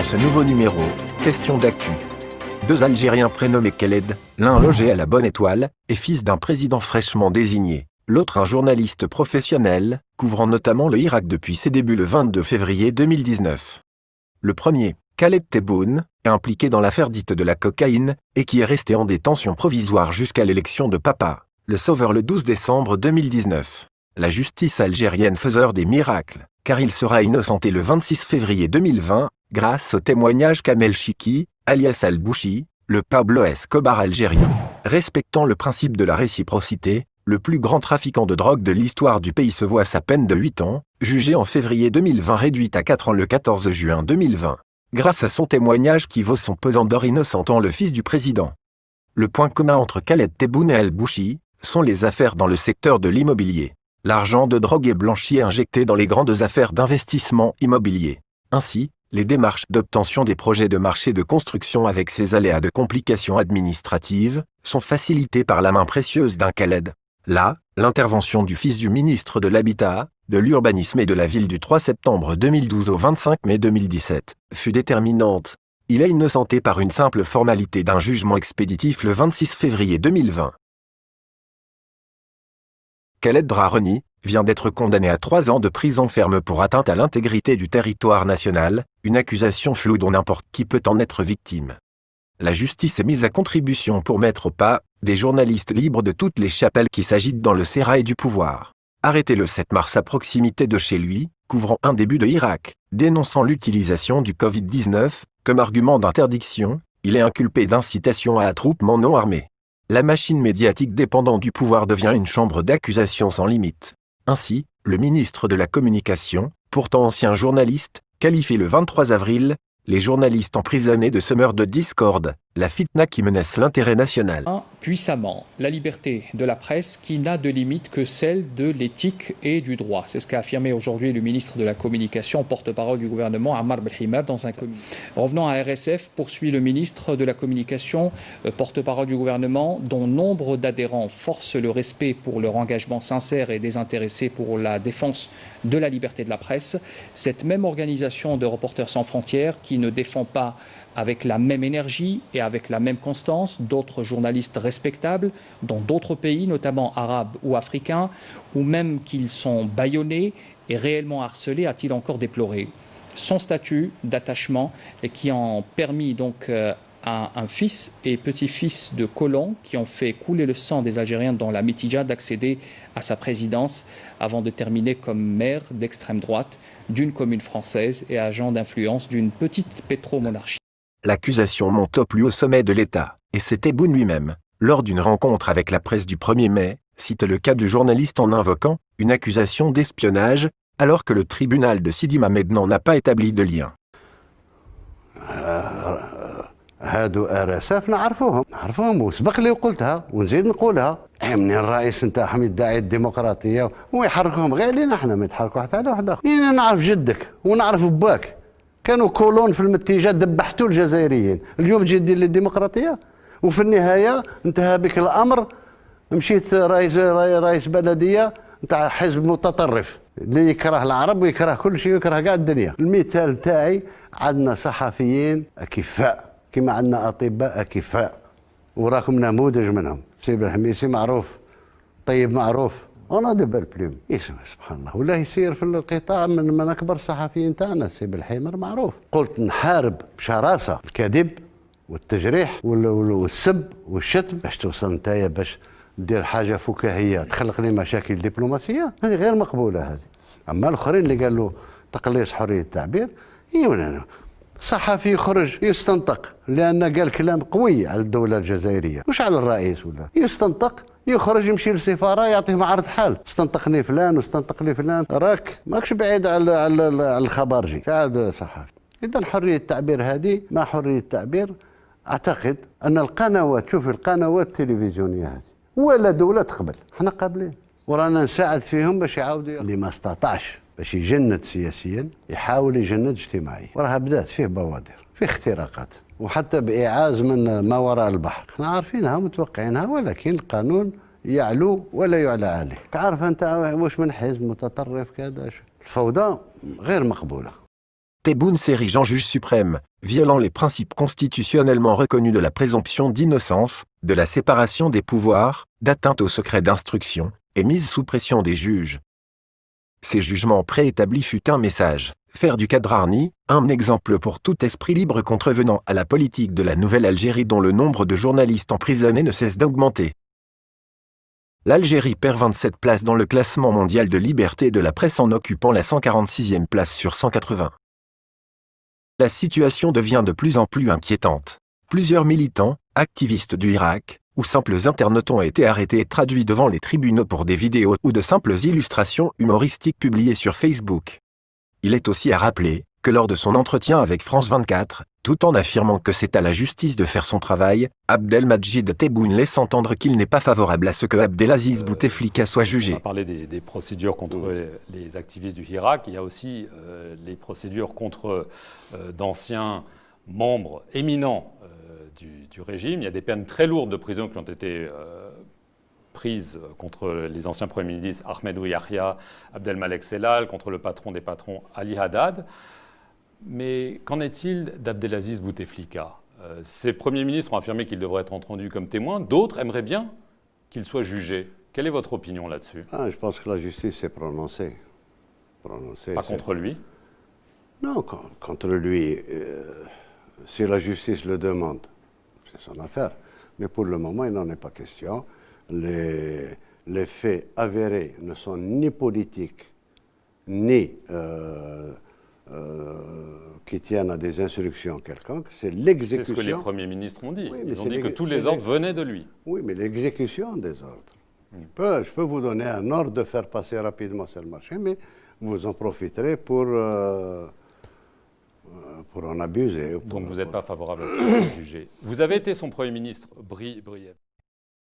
dans ce nouveau numéro, question d'actu. Deux Algériens prénommés Khaled, l'un logé à la Bonne Étoile, et fils d'un président fraîchement désigné. L'autre un journaliste professionnel, couvrant notamment le Irak depuis ses débuts le 22 février 2019. Le premier, Khaled Tebboune, est impliqué dans l'affaire dite de la cocaïne, et qui est resté en détention provisoire jusqu'à l'élection de Papa, le Sauveur le 12 décembre 2019. La justice algérienne faiseur des miracles, car il sera innocenté le 26 février 2020, grâce au témoignage Kamel Chiki, alias Al-Bouchi, le Pablo Escobar algérien. Respectant le principe de la réciprocité, le plus grand trafiquant de drogue de l'histoire du pays se voit sa peine de 8 ans, jugée en février 2020 réduite à 4 ans le 14 juin 2020, grâce à son témoignage qui vaut son pesant d'or innocentant le fils du président. Le point commun entre Khaled Tebboune et Al-Bouchi sont les affaires dans le secteur de l'immobilier. L'argent de drogue est blanchi et injecté dans les grandes affaires d'investissement immobilier. Ainsi, les démarches d'obtention des projets de marché de construction avec ses aléas de complications administratives sont facilitées par la main précieuse d'un Khaled. Là, l'intervention du fils du ministre de l'Habitat, de l'Urbanisme et de la Ville du 3 septembre 2012 au 25 mai 2017 fut déterminante. Il est innocenté par une simple formalité d'un jugement expéditif le 26 février 2020. Khaled Drareni vient d'être condamné à 3 ans de prison ferme pour atteinte à l'intégrité du territoire national, une accusation floue dont n'importe qui peut en être victime. La justice est mise à contribution pour mettre au pas des journalistes libres de toutes les chapelles qui s'agitent dans le sérail du pouvoir. Arrêté le 7 mars à proximité de chez lui, couvrant un début de Irak, dénonçant l'utilisation du Covid-19 comme argument d'interdiction, il est inculpé d'incitation à attroupement non armé. La machine médiatique dépendant du pouvoir devient une chambre d'accusation sans limite. Ainsi, le ministre de la Communication, pourtant ancien journaliste, qualifie le 23 avril les journalistes emprisonnés de semeurs de discorde, la fitna qui menace l'intérêt national. Puissamment la liberté de la presse qui n'a de limite que celle de l'éthique et du droit. C'est ce qu'a affirmé aujourd'hui le ministre de la Communication, porte-parole du gouvernement, Ammar Belhimad, dans un communiqué. Revenant à RSF, poursuit le ministre de la Communication, porte-parole du gouvernement, dont nombre d'adhérents forcent le respect pour leur engagement sincère et désintéressé pour la défense de la liberté de la presse. Cette même organisation de Reporters sans frontières qui ne défend pas avec la même énergie et avec la même constance d'autres journalistes respectables dans d'autres pays, notamment arabes ou africains, ou même qu'ils sont bâillonnés et réellement harcelés, a-t-il encore déploré. Son statut d'attachement qui en permis donc à un fils et petit-fils de colons qui ont fait couler le sang des Algériens dans la Mitidja d'accéder à sa présidence avant de terminer comme maire d'extrême droite d'une commune française et agent d'influence d'une petite pétromonarchie. L'accusation monte au plus haut sommet de l'État, et c'est Tebboune lui-même, lors d'une rencontre avec la presse du 1er mai, cite le cas du journaliste en invoquant une accusation d'espionnage, alors que le tribunal de Sidi Mamed n'en a pas établi de lien. هادو RSF نعرفوهم وسبق لي وقلتها ونزيد نقولها منين الرئيس نتاعهم يدعي الديمقراطيه ويحركوهم غير لينا احنا ما يتحركوا حتى على واحد اخر. انا نعرف جدك ونعرف باك كانوا كولون في المتيجه دبحتوا الجزائريين، اليوم تجي دير لي الديمقراطيه وفي النهايه انتهى بك الامر مشيت رئيس بلديه نتاع حزب متطرف اللي يكره العرب ويكره كل شيء ويكره كاع الدنيا. المثال تاعي عندنا صحفيين اكفاء كما عندنا اطباء اكفاء وراكم نموذج منهم. سيب الحميسي معروف، طيب معروف، انا دبر بلوم اسمه سبحان الله ولا يصير في القطاع من اكبر الصحفيين تاعنا. سيب الحمر معروف. قلت نحارب بشراسه الكذب والتجريح والسب والشتم باش توصل نتايا باش دير حاجه فكاهيه تخلق لي مشاكل دبلوماسيه، هذه غير مقبوله هذه. اما الاخرين اللي قالوا تقليص حريه التعبير، ايوه صحفي يخرج يستنطق لان قال كلام قوي على الدوله الجزائريه، مش على الرئيس ولا يستنطق، يخرج يمشي للسفاره يعطيه عرض حال، استنطقني فلان واستنطقني فلان، راك ماكش بعيد على الخبارجي قاعد صحفي. اذا حريه التعبير هذه ما حريه التعبير. اعتقد ان القنوات، شوف القنوات التلفزيونيه هذه ولا دوله تقبل، احنا قابلين ورانا نساعد فيهم باش يعاودوا. اللي ما استطاعش باش يجند سياسيا يحاول يجند اجتماعيا، وراها بدات فيه بوادر، فيه اختراقات وحتى بايعاز من ما وراء البحر. احنا عارفينها ومتوقعينها، ولكن القانون يعلو ولا يعلى عليه. عارف انت واش من حزب متطرف كذا، الفوضى غير مقبوله. Tebboune s'érige en juge suprême, violant les principes constitutionnellement reconnus de la présomption d'innocence, de la séparation des pouvoirs, d'atteinte au secret d'instruction, et mise sous pression des juges. Ces jugements préétablis fut un message, faire du Kadrarni, un exemple pour tout esprit libre contrevenant à la politique de la nouvelle Algérie dont le nombre de journalistes emprisonnés ne cesse d'augmenter. L'Algérie perd 27 places dans le classement mondial de liberté de la presse en occupant la 146e place sur 180. La situation devient de plus en plus inquiétante. Plusieurs militants, activistes du Irak, ou simples internautes ont été arrêtés et traduits devant les tribunaux pour des vidéos ou de simples illustrations humoristiques publiées sur Facebook. Il est aussi à rappeler que lors de son entretien avec France 24, tout en affirmant que c'est à la justice de faire son travail, Abdelmadjid Tebboune laisse entendre qu'il n'est pas favorable à ce que Abdelaziz Bouteflika soit jugé. On a parlé des procédures contre les activistes du Irak. Il y a aussi les procédures contre d'anciens membres éminents du régime. Il y a des peines très lourdes de prison qui ont été prises contre les anciens premiers ministres Ahmed Yahya, Abdelmalek Sellal, contre le patron des patrons Ali Haddad. Mais qu'en est-il d'Abdelaziz Bouteflika? Ces premiers ministres ont affirmé qu'il devrait être entendu comme témoin. D'autres aimeraient bien qu'il soit jugé. Quelle est votre opinion là-dessus? Je pense que la justice s'est prononcée. Pas contre lui? Non, contre lui. Si la justice le demande, c'est son affaire. Mais pour le moment, il n'en est pas question. Les faits avérés ne sont ni politiques, ni qui tiennent à des instructions quelconques. C'est l'exécution. C'est ce que les premiers ministres ont dit. Oui, ils ont dit que tous les ordres venaient de lui. Oui, mais l'exécution des ordres. Je peux vous donner un ordre de faire passer rapidement sur le marché, mais vous en profiterez pour en abuser. Donc vous n'êtes pas favorable à ce qu'il soit jugé. Vous avez été son Premier ministre, brièvement.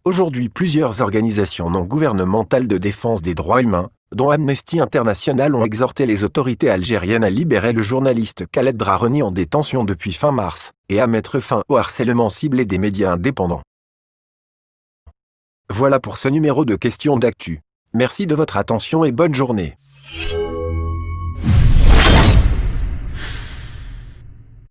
Aujourd'hui, plusieurs organisations non gouvernementales de défense des droits humains, dont Amnesty International, ont exhorté les autorités algériennes à libérer le journaliste Khaled Drareni en détention depuis fin mars, et à mettre fin au harcèlement ciblé des médias indépendants. Voilà pour ce numéro de Questions d'actu. Merci de votre attention et bonne journée.